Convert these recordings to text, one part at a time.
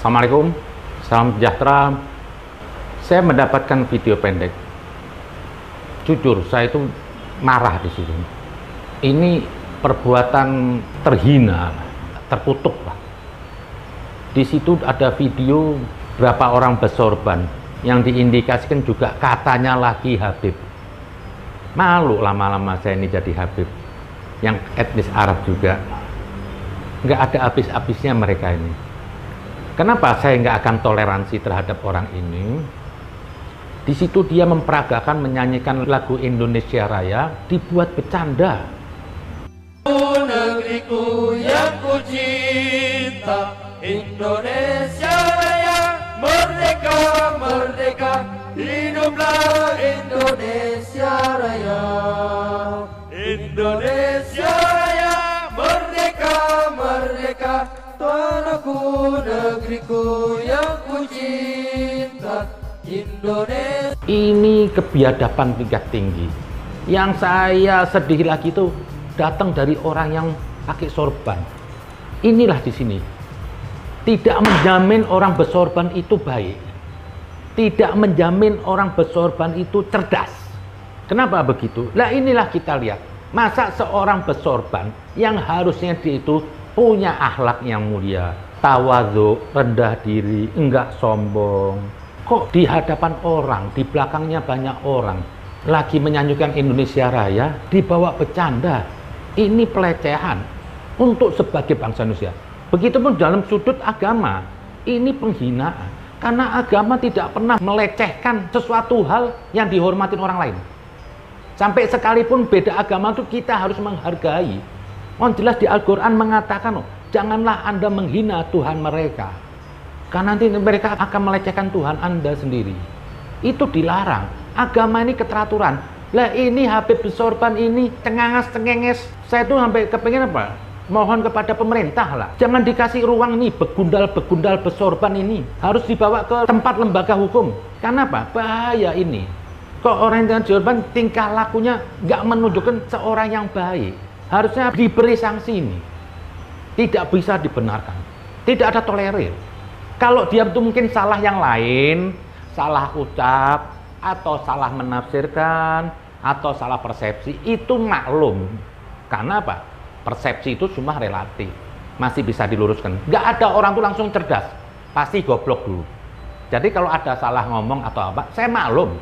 Assalamualaikum, salam sejahtera. Saya mendapatkan video pendek. Jujur, saya itu marah di sini. Ini perbuatan terhina, terkutuk lah. Di situ ada video berapa orang bersorban yang diindikasikan juga katanya lagi Habib. Malu lama-lama saya ini jadi Habib, yang etnis Arab juga. Nggak ada habis-habisnya mereka ini. Kenapa saya nggak akan toleransi terhadap orang ini? Di situ dia memperagakan menyanyikan lagu Indonesia Raya, dibuat bercanda. Negeriku yang ku cinta, Indonesia Raya, merdeka, merdeka, hiduplah Indonesia Raya. Indonesia Raya, merdeka, merdeka, tanahku, negeriku yang ku cinta, Indonesia. Ini kebiadaban tingkat tinggi. Yang saya sedih lagi itu datang dari orang yang pakai sorban. Inilah di sini. Tidak menjamin orang bersorban itu baik. Tidak menjamin orang bersorban itu cerdas. Kenapa begitu? Nah, inilah kita lihat. Masa seorang bersorban yang harusnya dia itu punya akhlak yang mulia, tawadhu, rendah diri, enggak sombong. Kok di hadapan orang, di belakangnya banyak orang, lagi menyanyikan Indonesia Raya, dibawa bercanda. Ini pelecehan untuk sebagai bangsa Indonesia. Begitupun dalam sudut agama, ini penghinaan. Karena agama tidak pernah melecehkan sesuatu hal yang dihormatin orang lain. Sampai sekalipun beda agama itu kita harus menghargai. Jelas di Al-Quran mengatakan, janganlah Anda menghina Tuhan mereka. Karena nanti mereka akan melecehkan Tuhan Anda sendiri. Itu dilarang. Agama ini keteraturan. Lah ini Habib bersorban ini cengangas-cengenges. Saya tuh sampai kepengen apa? Mohon kepada pemerintah lah. Jangan dikasih ruang nih begundal-begundal bersorban ini. Harus dibawa ke tempat lembaga hukum. Karena apa? Bahaya ini. Kok orang yang bersorban tingkah lakunya nggak menunjukkan seorang yang baik. Harusnya diberi sanksi ini. Tidak bisa dibenarkan. Tidak ada tolerir. Kalau dia itu mungkin salah yang lain, salah ucap, atau salah menafsirkan, atau salah persepsi, itu maklum. Karena apa? Persepsi itu cuma relatif. Masih bisa diluruskan. Nggak ada orang tuh langsung cerdas. Pasti goblok dulu. Jadi kalau ada salah ngomong atau apa, saya maklum.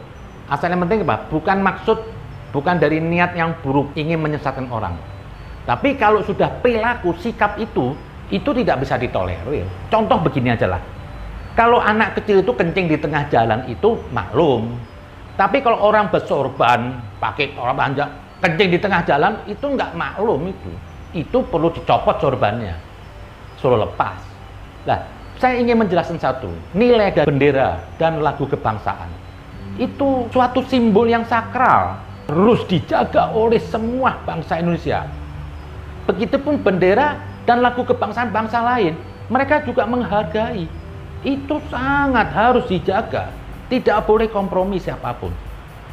Asal yang penting apa? Bukan maksud, bukan dari niat yang buruk, ingin menyesatkan orang. Tapi kalau sudah perilaku, sikap itu tidak bisa ditolerir. Contoh begini aja lah. Kalau anak kecil itu kencing di tengah jalan itu maklum. Tapi kalau orang bersorban, pakai orang panjang, kencing di tengah jalan itu nggak maklum itu. Itu perlu dicopot sorbannya. Suruh lepas. Nah, saya ingin menjelaskan satu. Nilai dari bendera dan lagu kebangsaan. Itu suatu simbol yang sakral. Harus dijaga oleh semua bangsa Indonesia. Begitupun bendera dan lagu kebangsaan bangsa lain, mereka juga menghargai. Itu sangat harus dijaga. Tidak boleh kompromi siapapun.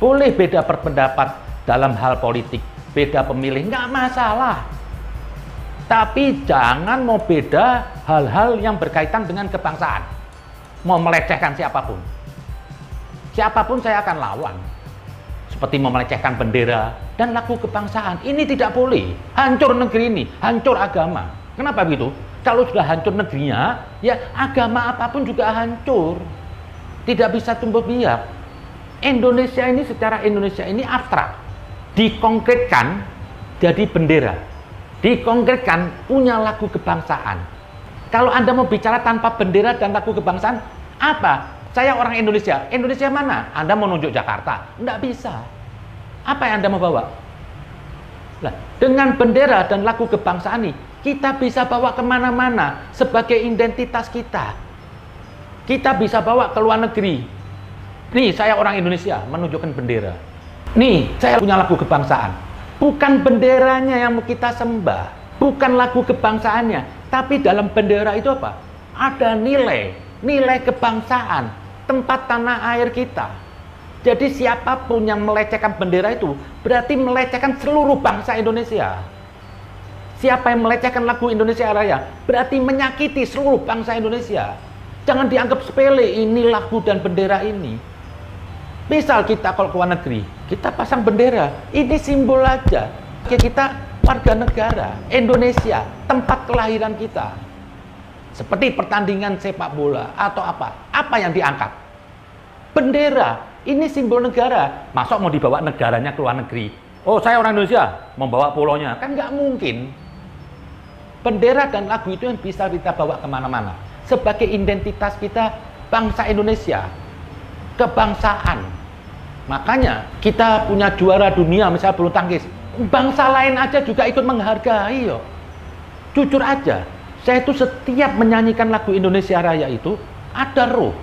Boleh beda berpendapat dalam hal politik, beda pemilih, nggak masalah. Tapi jangan mau beda hal-hal yang berkaitan dengan kebangsaan. Mau melecehkan siapapun. Siapapun saya akan lawan. Seperti mau melecehkan bendera dan lagu kebangsaan. Ini tidak boleh. Hancur negeri ini, hancur agama. Kenapa begitu? Kalau sudah hancur negerinya, ya agama apapun juga hancur. Tidak bisa tumbuh biak. Indonesia ini secara Indonesia ini abstrak. Dikonkretkan jadi bendera. Dikonkretkan punya lagu kebangsaan. Kalau Anda mau bicara tanpa bendera dan lagu kebangsaan, apa? Saya orang Indonesia. Indonesia mana? Anda mau nunjuk Jakarta? Nggak bisa. Apa yang Anda mau bawa? Nah, dengan bendera dan lagu kebangsaan ini, kita bisa bawa kemana-mana sebagai identitas kita. Kita bisa bawa ke luar negeri. Nih, saya orang Indonesia, menunjukkan bendera. Nih, saya punya lagu kebangsaan. Bukan benderanya yang kita sembah. Bukan lagu kebangsaannya. Tapi dalam bendera itu apa? Ada nilai. Nilai kebangsaan. Tempat tanah air kita. Jadi siapapun yang melecehkan bendera itu berarti melecehkan seluruh bangsa Indonesia. Siapa yang melecehkan lagu Indonesia Raya berarti menyakiti seluruh bangsa Indonesia. Jangan dianggap sepele ini lagu dan bendera ini. Misal kita kalau ke luar negeri, kita pasang bendera, ini simbol aja. Kita warga negara Indonesia, tempat kelahiran kita. Seperti pertandingan sepak bola atau apa yang diangkat? Bendera, ini simbol negara. Masa mau dibawa negaranya ke luar negeri? Oh, saya orang Indonesia, membawa polonya. Kan nggak mungkin. Bendera dan lagu itu yang bisa kita bawa kemana-mana. Sebagai identitas kita, bangsa Indonesia. Kebangsaan. Makanya kita punya juara dunia, misalnya bulu tangkis. Bangsa lain aja juga ikut menghargai. Yo. Jujur aja, saya itu setiap menyanyikan lagu Indonesia Raya itu, ada roh.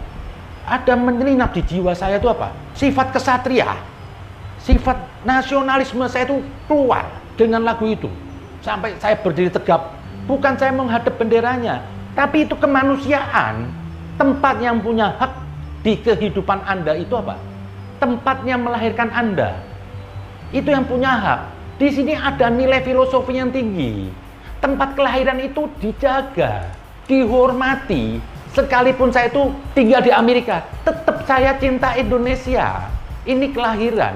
Ada menyelinap di jiwa saya itu apa? Sifat kesatria. Sifat nasionalisme saya itu keluar dengan lagu itu. Sampai saya berdiri tegap. Bukan saya menghadap benderanya, tapi itu kemanusiaan. Tempat yang punya hak di kehidupan Anda itu apa? Tempatnya melahirkan Anda. Itu yang punya hak. Di sini ada nilai filosofi yang tinggi. Tempat kelahiran itu dijaga, dihormati. Sekalipun saya itu tinggal di Amerika, tetap saya cinta Indonesia. Ini kelahiran.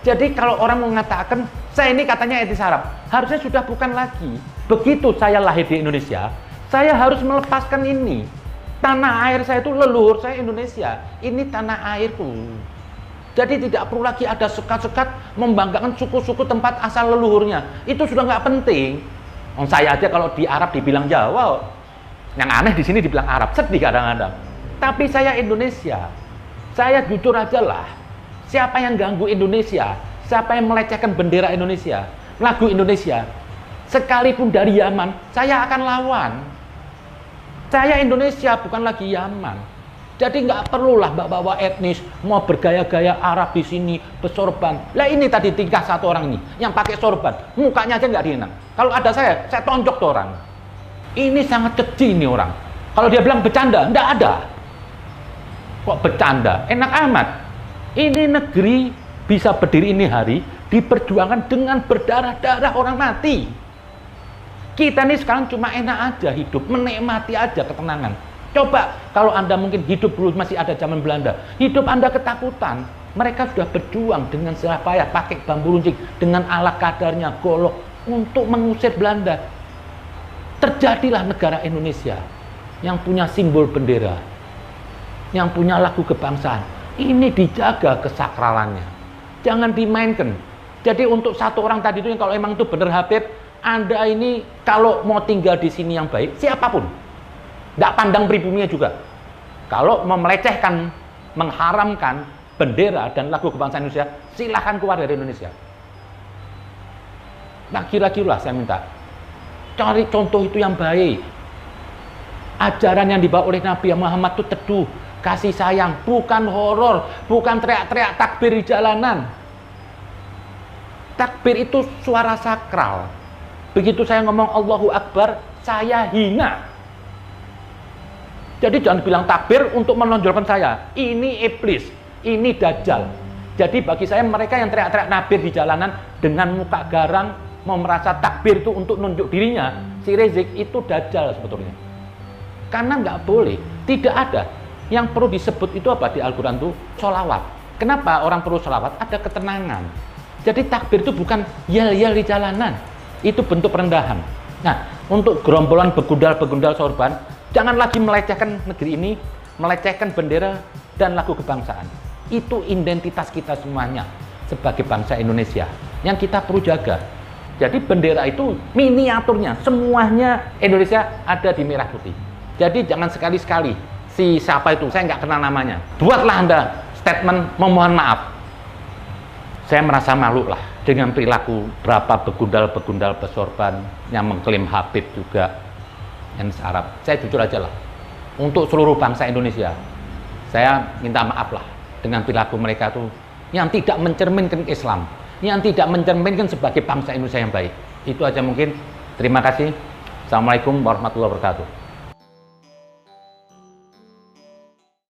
Jadi kalau orang mengatakan, saya ini katanya etnis Arab, harusnya sudah bukan lagi. Begitu saya lahir di Indonesia, saya harus melepaskan ini. Tanah air saya itu leluhur saya Indonesia. Ini tanah airku. Jadi tidak perlu lagi ada sekat-sekat membanggakan suku-suku tempat asal leluhurnya. Itu sudah nggak penting. Saya aja kalau di Arab dibilang Jawa, yang aneh di sini dibilang Arab, sedih kadang-kadang. Tapi saya Indonesia. Saya jujur aja lah. Siapa yang ganggu Indonesia? Siapa yang melecehkan bendera Indonesia? Lagu Indonesia? Sekalipun dari Yaman, saya akan lawan. Saya Indonesia, bukan lagi Yaman. Jadi nggak perlulah bawa etnis, mau bergaya-gaya Arab di sini, bersorban. Lah ini tadi tingkah satu orang ini, yang pakai sorban, mukanya aja nggak dienak. Kalau ada saya tonjok tuh orang. Ini sangat keji nih orang. Kalau dia bilang bercanda, nggak ada. Kok bercanda? Enak amat. Ini negeri bisa berdiri ini hari, diperjuangkan dengan berdarah-darah orang mati. Kita nih sekarang cuma enak aja hidup, menikmati aja ketenangan. Coba kalau Anda mungkin hidup dulu masih ada zaman Belanda, hidup Anda ketakutan. Mereka sudah berjuang dengan jerah payah, pakai bambu runcing, dengan ala kadarnya, golok, untuk mengusir Belanda. Terjadilah negara Indonesia yang punya simbol bendera, yang punya lagu kebangsaan. Ini dijaga kesakralannya, jangan dimainkan. Jadi untuk satu orang tadi itu yang kalau emang itu benar Habib, Anda ini kalau mau tinggal di sini yang baik, siapapun, tidak pandang pribuminya juga. Kalau mau melecehkan, mengharamkan bendera dan lagu kebangsaan Indonesia, silahkan keluar dari Indonesia. Nah kira-kira saya minta, cari contoh itu yang baik. Ajaran yang dibawa oleh Nabi Muhammad itu teduh, kasih sayang, bukan horor, bukan teriak-teriak takbir di jalanan. Takbir itu suara sakral. Begitu saya ngomong Allahu Akbar, saya hina. Jadi jangan bilang takbir untuk menonjolkan saya. Ini iblis, ini dajjal. Jadi bagi saya mereka yang teriak-teriak nakbir di jalanan dengan muka garang, mau merasa takbir itu untuk nunjuk dirinya, si Rizik itu dajjal sebetulnya. Karena nggak boleh, tidak ada. Yang perlu disebut itu apa di Al-Quran itu? Sholawat. Kenapa orang perlu sholawat? Ada ketenangan. Jadi takbir itu bukan yel-yel di jalanan. Itu bentuk perendahan. Nah, untuk gerombolan begundal-begundal sorban, jangan lagi melecehkan negeri ini, melecehkan bendera dan lagu kebangsaan. Itu identitas kita semuanya sebagai bangsa Indonesia yang kita perlu jaga. Jadi bendera itu miniaturnya, semuanya Indonesia ada di merah putih. Jadi jangan sekali-sekali si siapa itu, saya nggak kenal namanya, buatlah Anda statement memohon maaf. Saya merasa malu lah dengan perilaku berapa begundal-begundal bersorban yang mengklaim Habib juga yang Arab. Saya jujur aja lah, untuk seluruh bangsa Indonesia, saya minta maaf lah dengan perilaku mereka tuh yang tidak mencerminkan Islam, yang tidak mencerminkan sebagai bangsa Indonesia yang baik. Itu aja mungkin. Terima kasih. Assalamualaikum warahmatullahi wabarakatuh.